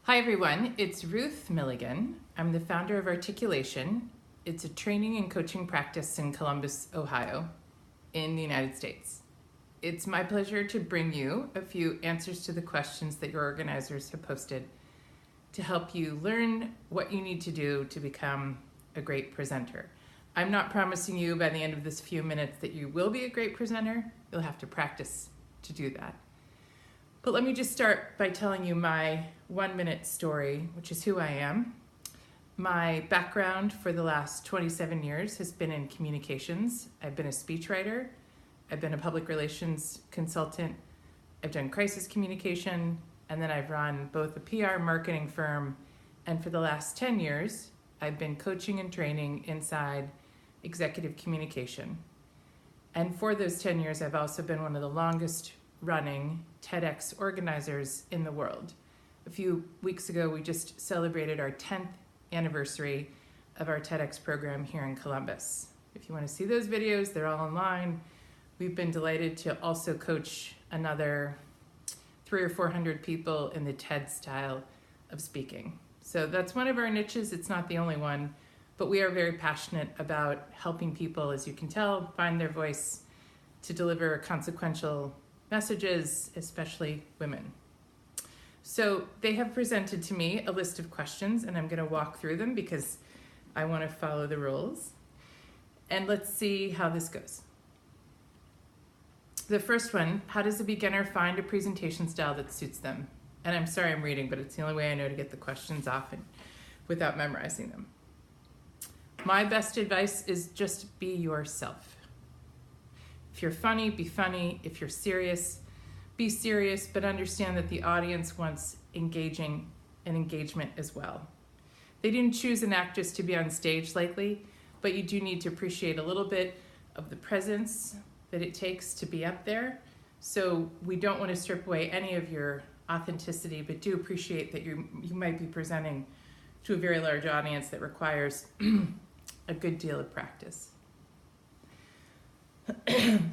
Hi everyone, it's Ruth Milligan. I'm the founder of Articulation. It's a training and coaching practice in Columbus, Ohio, in the United States. It's my pleasure to bring you a few answers to the questions that your organizers have posted to help you learn what you need to do to become a great presenter. I'm not promising you by the end of this few minutes that you will be a great presenter. You'll have to practice to do that. But let me just start by telling you my 1-minute story, which is who I am. My background for the last 27 years has been in communications. I've been a speechwriter. I've been a public relations consultant. I've done crisis communication, and then I've run both a PR marketing firm, and for the last 10 years, I've been coaching and training inside executive communication. And for those 10 years, I've also been one of the longest running TEDx organizers in the world. A few weeks ago, we just celebrated our 10th anniversary of our TEDx program here in Columbus. If you want to see those videos, they're all online. We've been delighted to also coach another 300 or 400 people in the TED style of speaking. So that's one of our niches. It's not the only one, but we are very passionate about helping people, as you can tell, find their voice to deliver consequential messages, especially women. So they have presented to me a list of questions, and I'm going to walk through them because I want to follow the rules. And let's see how this goes. The first one, how does a beginner find a presentation style that suits them? And I'm sorry I'm reading, but it's the only way I know to get the questions off and without memorizing them. My best advice is just be yourself. If you're funny, be funny. If you're serious, be serious, but understand that the audience wants engagement as well. They didn't choose an actress to be on stage likely, but you do need to appreciate a little bit of the presence that it takes to be up there. So we don't want to strip away any of your authenticity, but do appreciate that you might be presenting to a very large audience that requires a good deal of practice.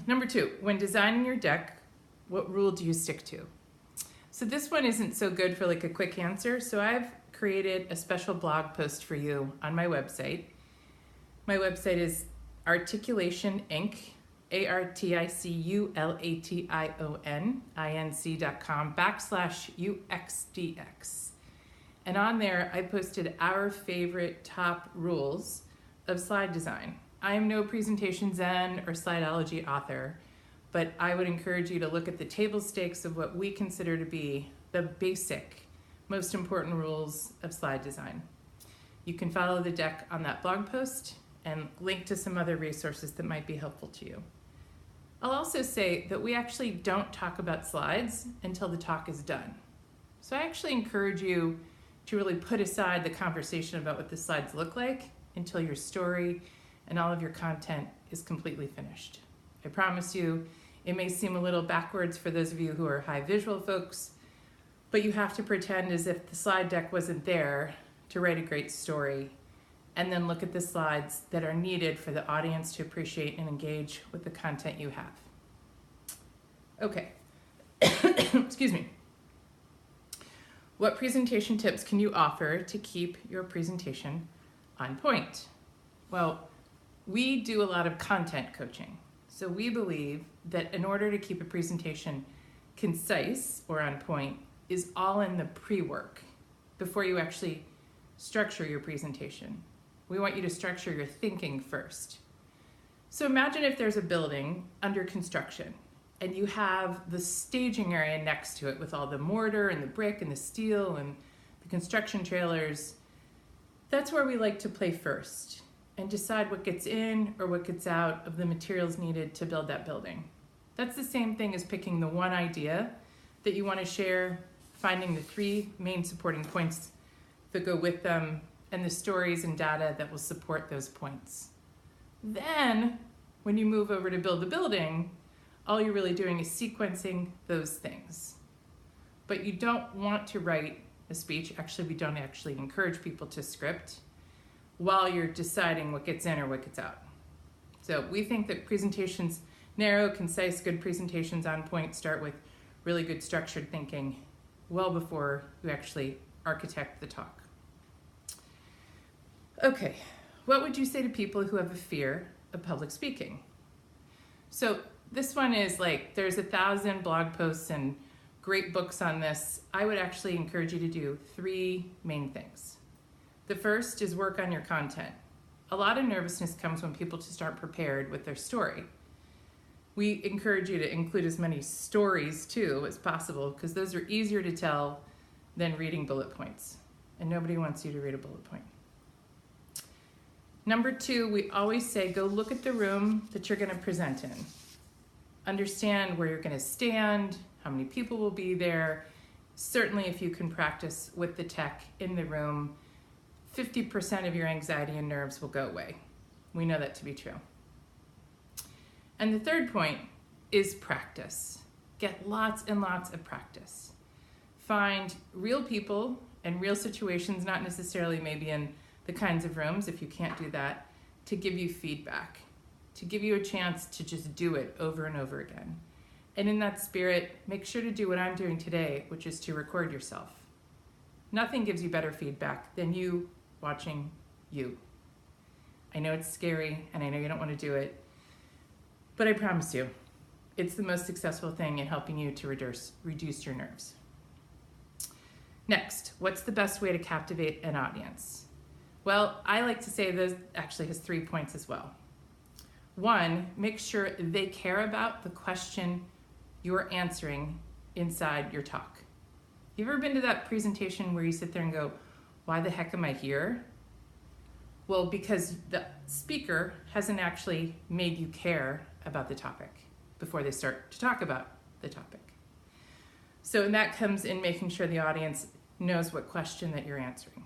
Number 2, when designing your deck, what rule do you stick to? So this one isn't so good for like a quick answer, so I've created a special blog post for you on my website. My website is Articulation Inc., articulationinc.com/UXDX. And on there, I posted our favorite top rules of slide design. I am no presentation zen or slideology author, but I would encourage you to look at the table stakes of what we consider to be the basic, most important rules of slide design. You can follow the deck on that blog post and link to some other resources that might be helpful to you. I'll also say that we actually don't talk about slides until the talk is done. So I actually encourage you to really put aside the conversation about what the slides look like until your story and all of your content is completely finished. I promise you, it may seem a little backwards for those of you who are high visual folks, but you have to pretend as if the slide deck wasn't there to write a great story, and then look at the slides that are needed for the audience to appreciate and engage with the content you have. Okay, excuse me. What presentation tips can you offer to keep your presentation on point? Well, we do a lot of content coaching. So we believe that in order to keep a presentation concise or on point is all in the pre-work before you actually structure your presentation. We want you to structure your thinking first. So imagine if there's a building under construction and you have the staging area next to it with all the mortar and the brick and the steel and the construction trailers. That's where we like to play first and decide what gets in or what gets out of the materials needed to build that building. That's the same thing as picking the one idea that you want to share, finding the 3 main supporting points that go with them, and the stories and data that will support those points. Then, when you move over to build the building, all you're really doing is sequencing those things. But you don't want to write a speech. Actually, we don't actually encourage people to script while you're deciding what gets in or what gets out. So we think that presentations, narrow, concise, good presentations on point start with really good structured thinking well before you actually architect the talk. Okay, what would you say to people who have a fear of public speaking? So this one is like, there's 1,000 blog posts and great books on this. I would actually encourage you to do 3 main things. The first is work on your content. A lot of nervousness comes when people just aren't prepared with their story. We encourage you to include as many stories too as possible, because those are easier to tell than reading bullet points. And nobody wants you to read a bullet point. Number 2, we always say, go look at the room that you're going to present in. Understand where you're going to stand, how many people will be there. Certainly if you can practice with the tech in the room, 50% of your anxiety and nerves will go away. We know that to be true. And the third point is practice. Get lots and lots of practice. Find real people and real situations, not necessarily maybe in the kinds of rooms, if you can't do that, to give you feedback, to give you a chance to just do it over and over again. And in that spirit, make sure to do what I'm doing today, which is to record yourself. Nothing gives you better feedback than you watching you. I know it's scary, and I know you don't want to do it, but I promise you, it's the most successful thing in helping you to reduce your nerves. Next, what's the best way to captivate an audience? Well, I like to say this actually has 3 points as well. 1, make sure they care about the question you're answering inside your talk. You ever been to that presentation where you sit there and go, why the heck am I here? Well, because the speaker hasn't actually made you care about the topic before they start to talk about the topic. So and that comes in making sure the audience knows what question that you're answering.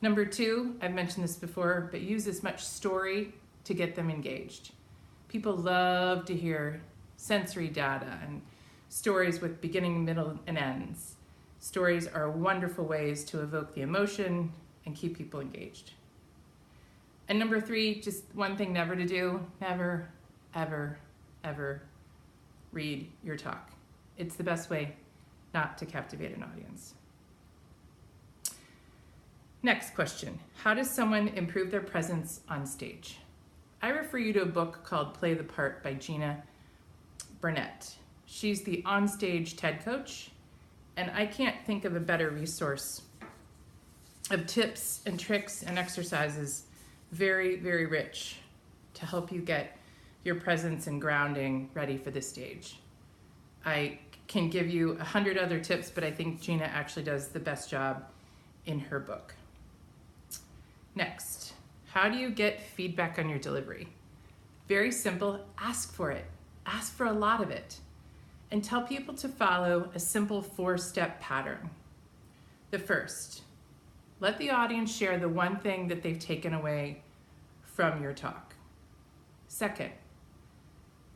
Number 2, I've mentioned this before, but use as much story to get them engaged. People love to hear sensory data and stories with beginning, middle, and ends. Stories are wonderful ways to evoke the emotion and keep people engaged. And number 3, just one thing never to do, never, ever, ever read your talk. It's the best way not to captivate an audience. Next question, how does someone improve their presence on stage? I refer you to a book called Play the Part by Gina Burnett. She's the onstage TED coach, and I can't think of a better resource of tips and tricks and exercises, very, very rich, to help you get your presence and grounding ready for the stage. I can give you 100 other tips, but I think Gina actually does the best job in her book. Next, how do you get feedback on your delivery? Very simple, ask for it. Ask for a lot of it. And tell people to follow a simple 4-step pattern. The first, let the audience share the one thing that they've taken away from your talk. Second,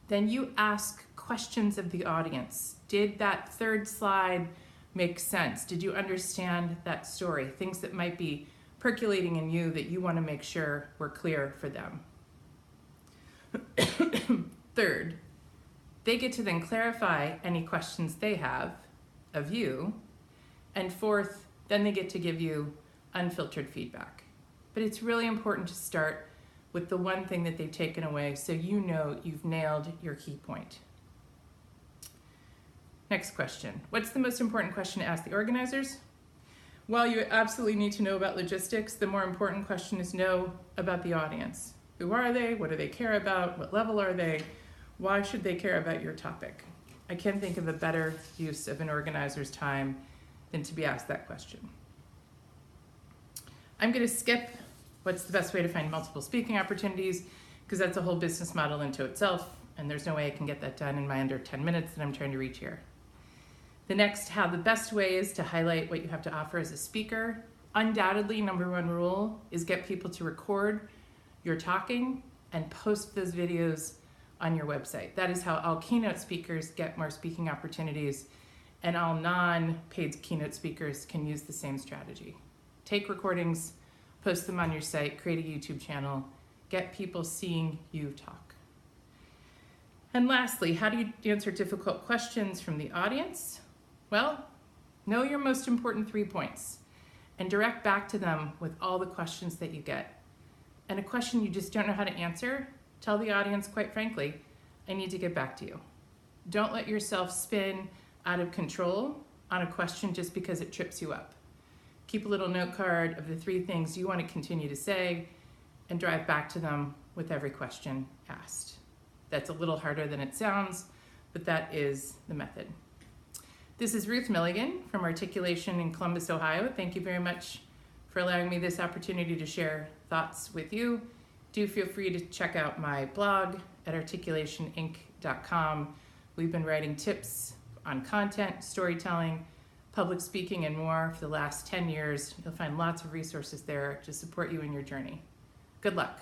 then you ask questions of the audience. Did that 3rd slide make sense? Did you understand that story? Things that might be percolating in you that you want to make sure were clear for them. Third, they get to then clarify any questions they have of you. And fourth, then they get to give you unfiltered feedback. But it's really important to start with the one thing that they've taken away so you know you've nailed your key point. Next question. What's the most important question to ask the organizers? While you absolutely need to know about logistics, the more important question is know about the audience. Who are they? What do they care about? What level are they? Why should they care about your topic? I can't think of a better use of an organizer's time than to be asked that question. I'm going to skip what's the best way to find multiple speaking opportunities, because that's a whole business model into itself, and there's no way I can get that done in my under 10 minutes that I'm trying to reach here. The next, how the best way is to highlight what you have to offer as a speaker. Undoubtedly, number 1 rule is get people to record your talking and post those videos on your website. That is how all keynote speakers get more speaking opportunities, and all non-paid keynote speakers can use the same strategy. Take recordings, post them on your site, create a YouTube channel, get people seeing you talk. And lastly, how do you answer difficult questions from the audience? Well, Know your most important 3 points and direct back to them with all the questions that you get. And a question you just don't know how to answer, tell the audience, quite frankly, I need to get back to you. Don't let yourself spin out of control on a question just because it trips you up. Keep a little note card of the 3 things you want to continue to say and drive back to them with every question asked. That's a little harder than it sounds, but that is the method. This is Ruth Milligan from Articulation in Columbus, Ohio. Thank you very much for allowing me this opportunity to share thoughts with you. Do feel free to check out my blog at articulationinc.com. We've been writing tips on content, storytelling, public speaking, and more for the last 10 years. You'll find lots of resources there to support you in your journey. Good luck.